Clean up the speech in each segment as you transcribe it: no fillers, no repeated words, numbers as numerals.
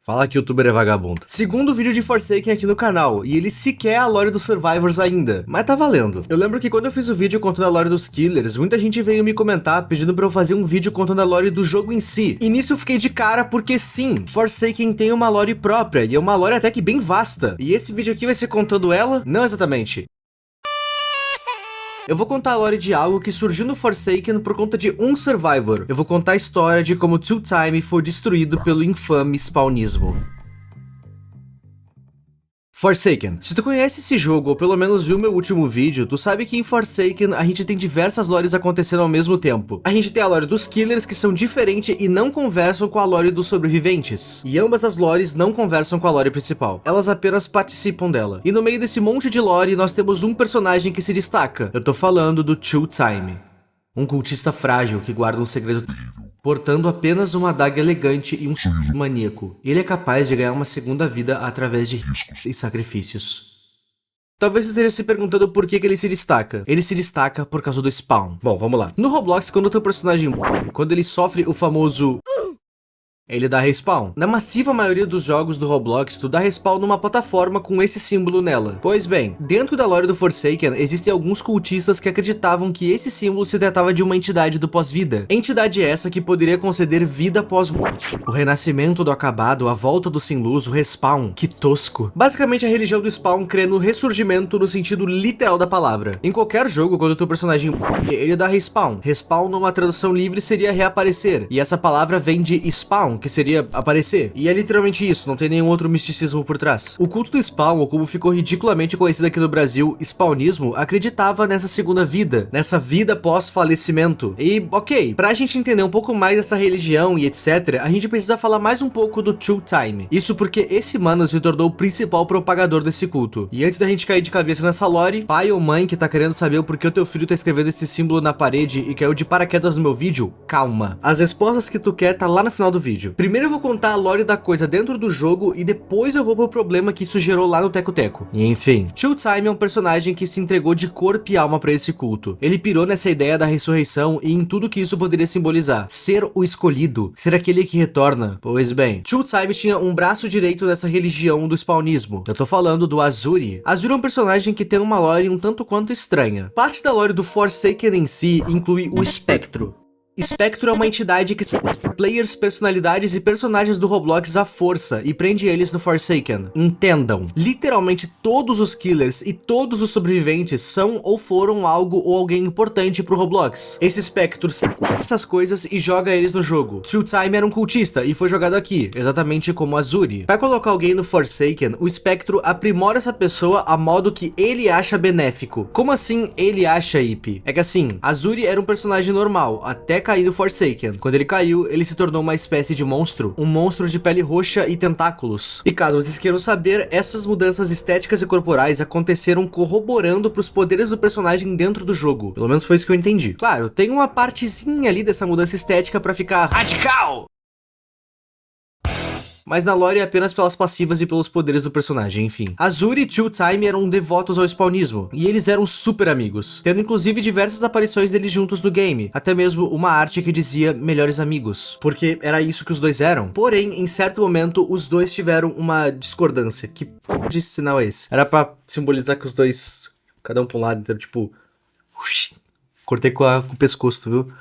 Fala que o youtuber é vagabundo. Segundo vídeo de Forsaken aqui no canal, e ele sequer é a lore dos Survivors ainda, mas tá valendo. Eu lembro que quando eu fiz o vídeo contando a lore dos Killers, muita gente veio me comentar pedindo pra eu fazer um vídeo contando a lore do jogo em si. E nisso eu fiquei de cara porque sim, Forsaken tem uma lore própria, e é uma lore até que bem vasta. E esse vídeo aqui vai ser contando ela? Não exatamente. Eu vou contar a lore de algo que surgiu no Forsaken por conta de um Survivor. Eu vou contar a história de como Two Time foi destruído pelo infame spawnismo. Forsaken. Se tu conhece esse jogo, ou pelo menos viu meu último vídeo, tu sabe que em Forsaken a gente tem diversas lores acontecendo ao mesmo tempo. A gente tem a lore dos Killers, que são diferentes e não conversam com a lore dos sobreviventes. E ambas as lores não conversam com a lore principal. Elas apenas participam dela. E no meio desse monte de lore, nós temos um personagem que se destaca. Eu tô falando do Two Time. Um cultista frágil que guarda um segredo portando apenas uma adaga elegante e um sorriso maníaco. Ele é capaz de ganhar uma segunda vida através de riscos e sacrifícios. Talvez você esteja se perguntando por que ele se destaca. Ele se destaca por causa do spawn. Bom, vamos lá. No Roblox, quando o teu personagem morre, quando ele sofre o famoso... ele dá respawn. Na massiva maioria dos jogos do Roblox, tu dá respawn numa plataforma com esse símbolo nela. Pois bem, dentro da lore do Forsaken, existem alguns cultistas que acreditavam que esse símbolo se tratava de uma entidade do pós-vida. Entidade essa que poderia conceder vida após morte. O renascimento do acabado, a volta do sem luz, o respawn. Que tosco. Basicamente, a religião do spawn crê no ressurgimento no sentido literal da palavra. Em qualquer jogo, quando o teu personagem morre, ele dá respawn. Respawn, numa tradução livre, seria reaparecer. E essa palavra vem de spawn, que seria aparecer. E é literalmente isso, não tem nenhum outro misticismo por trás. O culto do spawn, ou como ficou ridiculamente conhecido aqui no Brasil, spawnismo, acreditava nessa segunda vida, nessa vida pós-falecimento. E, ok, pra gente entender um pouco mais dessa religião e etc, a gente precisa falar mais um pouco do Two Time. Isso porque esse mano se tornou o principal propagador desse culto. E antes da gente cair de cabeça nessa lore, pai ou mãe que tá querendo saber o porquê o teu filho tá escrevendo esse símbolo na parede e caiu de paraquedas no meu vídeo, calma. As respostas que tu quer tá lá no final do vídeo. Primeiro eu vou contar a lore da coisa dentro do jogo e depois eu vou pro problema que isso gerou lá no Teco Teco. E enfim, Two Time é um personagem que se entregou de corpo e alma pra esse culto. Ele pirou nessa ideia da ressurreição e em tudo que isso poderia simbolizar. Ser o escolhido, ser aquele que retorna. Pois bem, Two Time tinha um braço direito nessa religião do spawnismo. Eu tô falando do Azuri. Azuri é um personagem que tem uma lore um tanto quanto estranha. Parte da lore do Forsaken em si inclui o Espectro. Espectro é uma entidade que sequestra players, personalidades e personagens do Roblox à força e prende eles no Forsaken. Entendam, literalmente todos os killers e todos os sobreviventes são ou foram algo ou alguém importante pro Roblox. Esse Espectro sequestra essas coisas e joga eles no jogo. Two Time era um cultista e foi jogado aqui, exatamente como Azuri. Para colocar alguém no Forsaken, o Espectro aprimora essa pessoa a modo que ele acha benéfico. Como assim ele acha, Ip? É que assim, Azuri era um personagem normal, até cair no Forsaken. Quando ele caiu, ele se tornou uma espécie de monstro. Um monstro de pele roxa e tentáculos. E caso vocês queiram saber, essas mudanças estéticas e corporais aconteceram corroborando pros poderes do personagem dentro do jogo. Pelo menos foi isso que eu entendi. Claro, tem uma partezinha ali dessa mudança estética pra ficar radical! Mas na lore é apenas pelas passivas e pelos poderes do personagem, enfim. Azuri e Two Time eram devotos ao spawnismo, e eles eram super amigos, tendo inclusive diversas aparições deles juntos no game, até mesmo uma arte que dizia melhores amigos, porque era isso que os dois eram. Porém, em certo momento, os dois tiveram uma discordância. Que porra de sinal é esse? Era pra simbolizar que os dois, cada um pra um lado, então tipo... cortei com o pescoço, viu?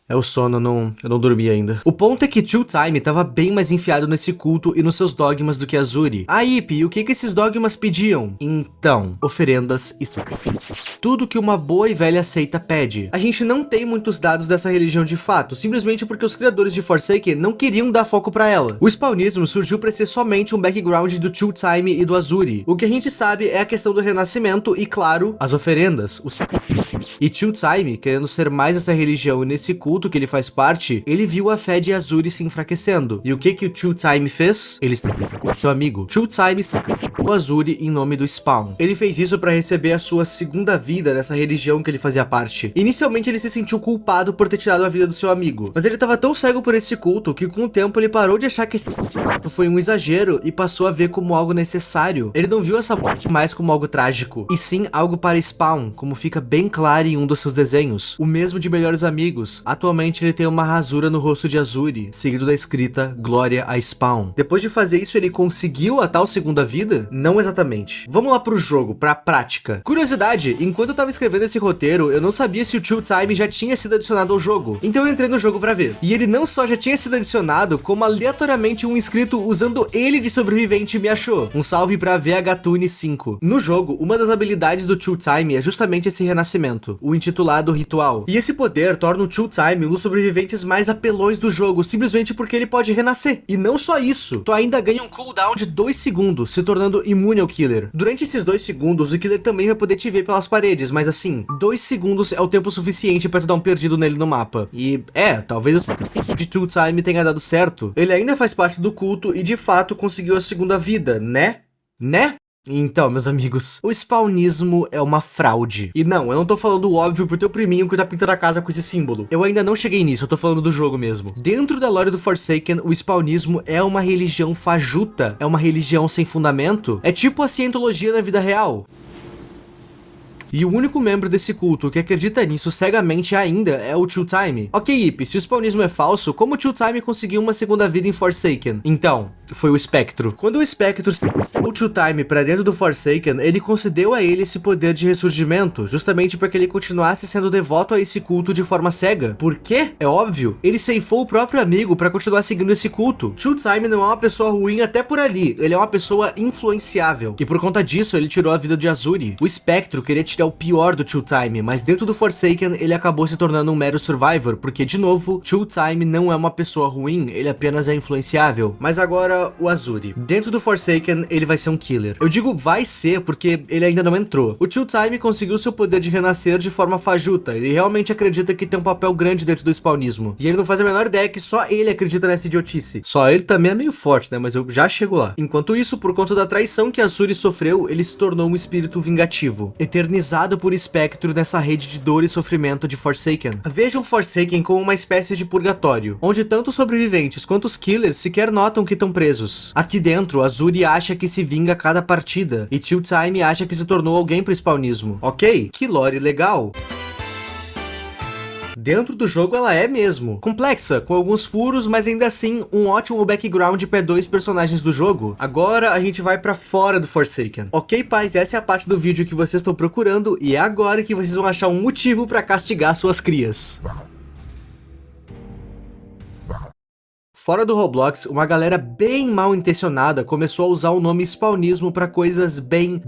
É o sono, eu não dormi ainda. O ponto é que Two Time tava bem mais enfiado nesse culto e nos seus dogmas do que Azuri. Aí, Ip, o que esses dogmas pediam? Então, oferendas e sacrifícios. Tudo que uma boa e velha seita pede. A gente não tem muitos dados dessa religião de fato, simplesmente porque os criadores de Forsaken não queriam dar foco pra ela. O spawnismo surgiu pra ser somente um background do Two Time e do Azuri. O que a gente sabe é a questão do renascimento e, claro, as oferendas, os sacrifícios. E Two Time, querendo ser mais essa religião e nesse culto que ele faz parte, ele viu a fé de Azuri se enfraquecendo. E o que o Two Time fez? Ele sacrificou seu amigo. Two Time sacrificou Azuri em nome do Spawn. Ele fez isso para receber a sua segunda vida nessa religião que ele fazia parte. Inicialmente ele se sentiu culpado por ter tirado a vida do seu amigo, mas ele estava tão cego por esse culto que com o tempo ele parou de achar que esse assassinato foi um exagero e passou a ver como algo necessário. Ele não viu essa morte mais como algo trágico, e sim algo para Spawn, como fica bem claro em um dos seus desenhos. O mesmo de Melhores Amigos. Atualmente atualmente ele tem uma rasura no rosto de Azuri, seguido da escrita Glória a Spawn. Depois de fazer isso, ele conseguiu a tal segunda vida? Não exatamente. Vamos lá pro jogo, pra prática. Curiosidade, enquanto eu tava escrevendo esse roteiro, eu não sabia se o Chill Time já tinha sido adicionado ao jogo. Então eu entrei no jogo pra ver. E ele não só já tinha sido adicionado, como aleatoriamente um inscrito usando ele de sobrevivente me achou. Um salve pra VHTune5. No jogo, uma das habilidades do Chill Time é justamente esse renascimento, o intitulado Ritual. E esse poder torna o Chill Time um dos sobreviventes mais apelões do jogo, simplesmente porque ele pode renascer. E não só isso, tu ainda ganha um cooldown de 2 segundos, se tornando imune ao Killer. Durante esses 2 segundos, o Killer também vai poder te ver pelas paredes, mas assim, 2 segundos é o tempo suficiente pra tu dar um perdido nele no mapa. E talvez o sacrifício de Chill Time tenha dado certo. Ele ainda faz parte do culto e de fato conseguiu a segunda vida, né? Então, meus amigos, o spawnismo é uma fraude. E não, eu não tô falando o óbvio pro teu priminho que tá pintando a casa com esse símbolo. Eu ainda não cheguei nisso, eu tô falando do jogo mesmo. Dentro da lore do Forsaken, o spawnismo é uma religião fajuta, é uma religião sem fundamento. É tipo a cientologia na vida real. E o único membro desse culto que acredita nisso cegamente ainda é o Chill Time. Ok, Ip, se o spawnismo é falso, como o Chill Time conseguiu uma segunda vida em Forsaken? Então, foi o Espectro. Quando o Espectro o Chill Time pra dentro do Forsaken, ele concedeu a ele esse poder de ressurgimento, justamente para que ele continuasse sendo devoto a esse culto de forma cega. Por quê? É óbvio, ele ceifou o próprio amigo para continuar seguindo esse culto. Chill Time não é uma pessoa ruim até por ali, ele é uma pessoa influenciável. E por conta disso, ele tirou a vida de Azuri. O Espectro queria tirar o pior do Chill Time, mas dentro do Forsaken ele acabou se tornando um mero survivor, porque de novo, Chill Time não é uma pessoa ruim, ele apenas é influenciável. Mas agora, o Azuri. Dentro do Forsaken, ele vai ser um killer. Eu digo vai ser porque ele ainda não entrou. O Chill Time conseguiu seu poder de renascer de forma fajuta, ele realmente acredita que tem um papel grande dentro do spawnismo. E ele não faz a menor ideia que só ele acredita nessa idiotice. Só ele também é meio forte, né, mas eu já chego lá. Enquanto isso, por conta da traição que Azuri sofreu, ele se tornou um espírito vingativo, eternizado por Espectro nessa rede de dor e sofrimento de Forsaken. Vejam Forsaken como uma espécie de purgatório, onde tanto os sobreviventes quanto os killers sequer notam que estão presos. Aqui dentro, Azuri acha que se vinga a cada partida, e Chill Time acha que se tornou alguém pro spawnismo. Ok? Que lore legal! Dentro do jogo ela é mesmo complexa, com alguns furos, mas ainda assim um ótimo background para 2 personagens do jogo. Agora a gente vai pra fora do Forsaken. Ok, pais, essa é a parte do vídeo que vocês estão procurando e é agora que vocês vão achar um motivo para castigar suas crias. Fora do Roblox, uma galera bem mal intencionada começou a usar o nome spawnismo pra coisas bem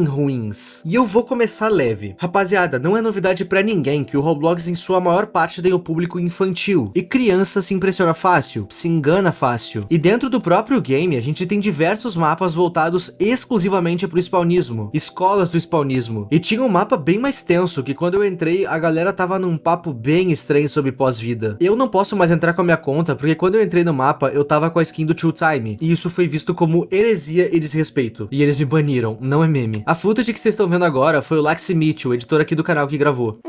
ruins. E eu vou começar leve. Rapaziada, não é novidade pra ninguém que o Roblox em sua maior parte tem o público infantil. E criança se impressiona fácil, se engana fácil. E dentro do próprio game, a gente tem diversos mapas voltados exclusivamente pro spawnismo. Escolas do spawnismo. E tinha um mapa bem mais tenso, que quando eu entrei, a galera tava num papo bem estranho sobre pós-vida. Eu não posso mais entrar com a minha conta, porque quando eu entrei no mapa, eu tava com a skin do Chill Time, e isso foi visto como heresia e desrespeito. E eles me baniram, não é meme. A footage que vocês estão vendo agora foi o Laximit, o editor aqui do canal que gravou.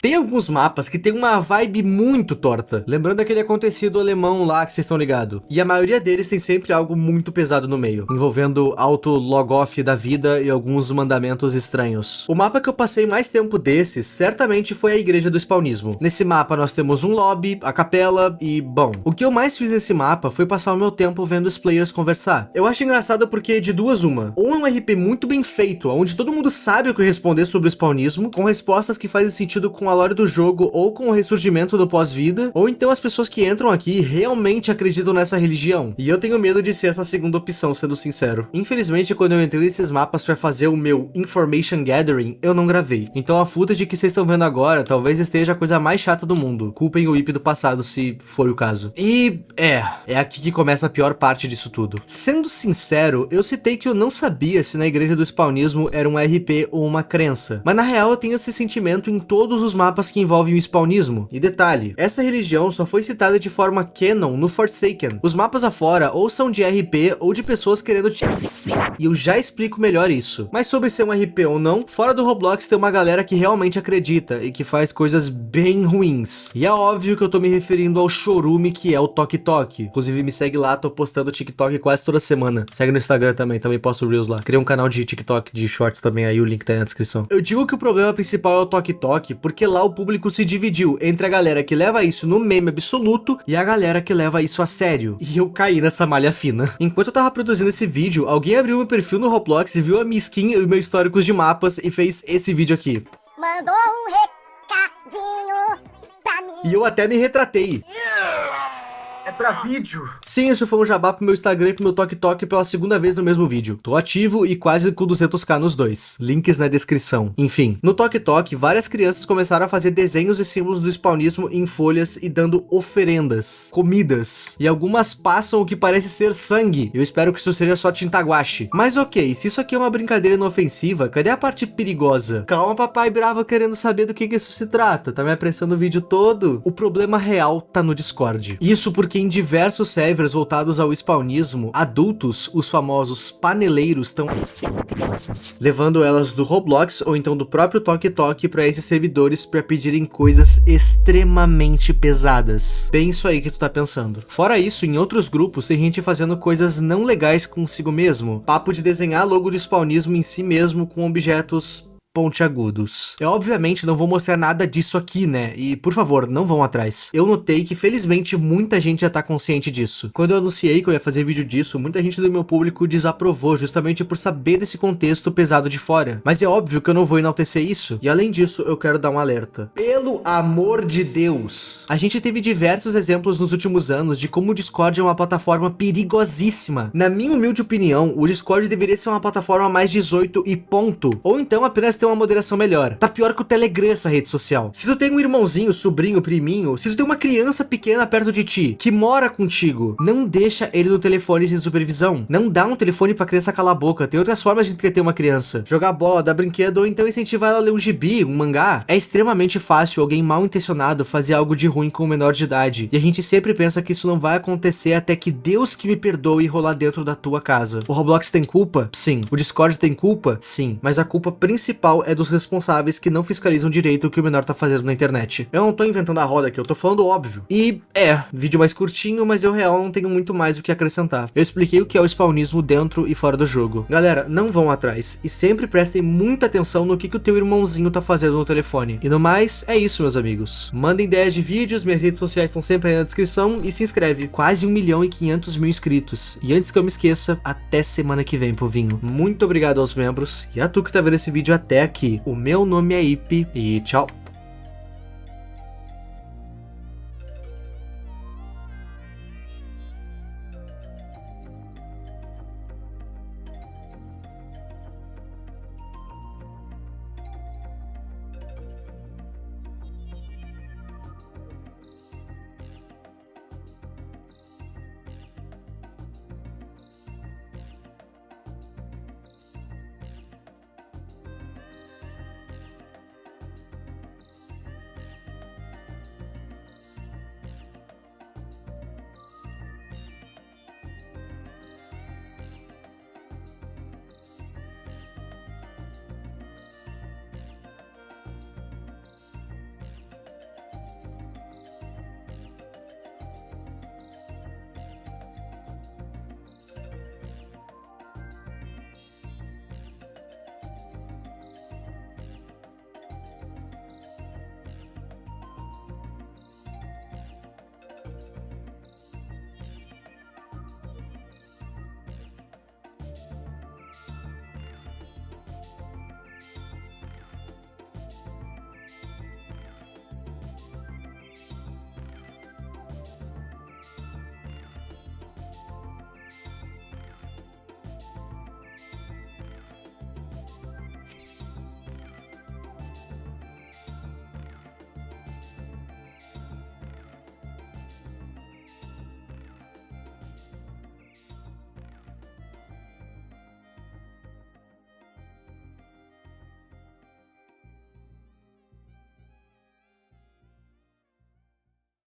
Tem alguns mapas que tem uma vibe muito torta, lembrando aquele acontecido alemão lá que vocês estão ligados. E a maioria deles tem sempre algo muito pesado no meio, envolvendo auto-log-off da vida e alguns mandamentos estranhos. O mapa que eu passei mais tempo desses, certamente foi a Igreja do Spawnismo. Nesse mapa nós temos um lobby, a capela e, bom, o que eu mais fiz nesse mapa foi passar o meu tempo vendo os players conversar. Eu acho engraçado porque de duas uma, ou é um RP muito bem feito, onde todo mundo sabe o que responder sobre o spawnismo, com respostas que fazem sentido com a lore do jogo ou com o ressurgimento do pós-vida, ou então as pessoas que entram aqui realmente acreditam nessa religião. E eu tenho medo de ser essa segunda opção, sendo sincero. Infelizmente, quando eu entrei nesses mapas pra fazer o meu Information Gathering, eu não gravei. Então a footage que vocês estão vendo agora talvez esteja a coisa mais chata do mundo. Culpem o IP do passado, se for o caso. E é aqui que começa a pior parte disso tudo. Sendo sincero, eu citei que eu não sabia se na Igreja do Spawnismo era um RP ou uma crença. Mas na real eu tenho esse sentimento em todos os mapas que envolvem o spawnismo. E detalhe, essa religião só foi citada de forma canon no Forsaken. Os mapas afora ou são de RP ou de pessoas querendo te... E eu já explico melhor isso. Mas sobre ser um RP ou não, fora do Roblox tem uma galera que realmente acredita e que faz coisas bem ruins. E é óbvio que eu tô me referindo ao chorume que é o Tok Tok. Inclusive me segue lá, tô postando TikTok quase toda semana. Segue no Instagram também posto Reels lá. Criei um canal de TikTok de shorts também, aí o link tá aí na descrição. Eu digo que o problema principal é o Tok Tok, porque lá o público se dividiu entre a galera que leva isso no meme absoluto e a galera que leva isso a sério. E eu caí nessa malha fina. Enquanto eu tava produzindo esse vídeo, alguém abriu meu perfil no Roblox e viu a minha skin e o meu históricos de mapas e fez esse vídeo aqui. Mandou um recadinho pra mim. E eu até me retratei. É pra vídeo. Sim, isso foi um jabá pro meu Instagram e pro meu TokTok pela segunda vez no mesmo vídeo. Tô ativo e quase com 200k nos dois. Links na descrição. Enfim, no TokTok, várias crianças começaram a fazer desenhos e símbolos do spawnismo em folhas e dando oferendas, comidas. E algumas passam o que parece ser sangue. Eu espero que isso seja só tinta guache. Mas ok, se isso aqui é uma brincadeira inofensiva, cadê a parte perigosa? Calma, papai bravo querendo saber do que isso se trata. Tá me apressando o vídeo todo? O problema real tá no Discord. Isso porque em diversos servers voltados ao spawnismo, adultos, os famosos paneleiros, estão levando elas do Roblox ou então do próprio TokTok para esses servidores para pedirem coisas extremamente pesadas. Bem isso aí que tu tá pensando. Fora isso, em outros grupos tem gente fazendo coisas não legais consigo mesmo. Papo de desenhar logo do spawnismo em si mesmo com objetos pontiagudos. Eu obviamente não vou mostrar nada disso aqui, né? E por favor, não vão atrás. Eu notei que felizmente muita gente já tá consciente disso. Quando eu anunciei que eu ia fazer vídeo disso, muita gente do meu público desaprovou justamente por saber desse contexto pesado de fora. Mas é óbvio que eu não vou enaltecer isso. E além disso, eu quero dar um alerta. Pelo amor de Deus! A gente teve diversos exemplos nos últimos anos de como o Discord é uma plataforma perigosíssima. Na minha humilde opinião, o Discord deveria ser uma plataforma mais 18 e ponto. Ou então apenas ter uma moderação melhor. Tá pior que o Telegram essa rede social. Se tu tem um irmãozinho, sobrinho, priminho, se tu tem uma criança pequena perto de ti, que mora contigo, não deixa ele no telefone sem supervisão. Não dá um telefone pra criança calar a boca. Tem outras formas de entreter uma criança. Jogar bola, dar brinquedo ou então incentivar ela a ler um gibi, um mangá. É extremamente fácil alguém mal intencionado fazer algo de ruim com um menor de idade. E a gente sempre pensa que isso não vai acontecer até que Deus que me perdoe rolar dentro da tua casa. O Roblox tem culpa? Sim. O Discord tem culpa? Sim. Mas a culpa principal é dos responsáveis que não fiscalizam direito o que o menor tá fazendo na internet. Eu não tô inventando a roda aqui, eu tô falando óbvio. E vídeo mais curtinho, mas eu real não tenho muito mais o que acrescentar. Eu expliquei o que é o spawnismo dentro e fora do jogo. Galera, não vão atrás e sempre prestem muita atenção no que o teu irmãozinho tá fazendo no telefone. E no mais, é isso, meus amigos. Mandem ideias de vídeos, minhas redes sociais estão sempre aí na descrição e se inscreve. Quase 1.500.000 inscritos. E antes que eu me esqueça, até semana que vem, povinho. Muito obrigado aos membros e a tu que tá vendo esse vídeo até aqui. O meu nome é Ipe e tchau.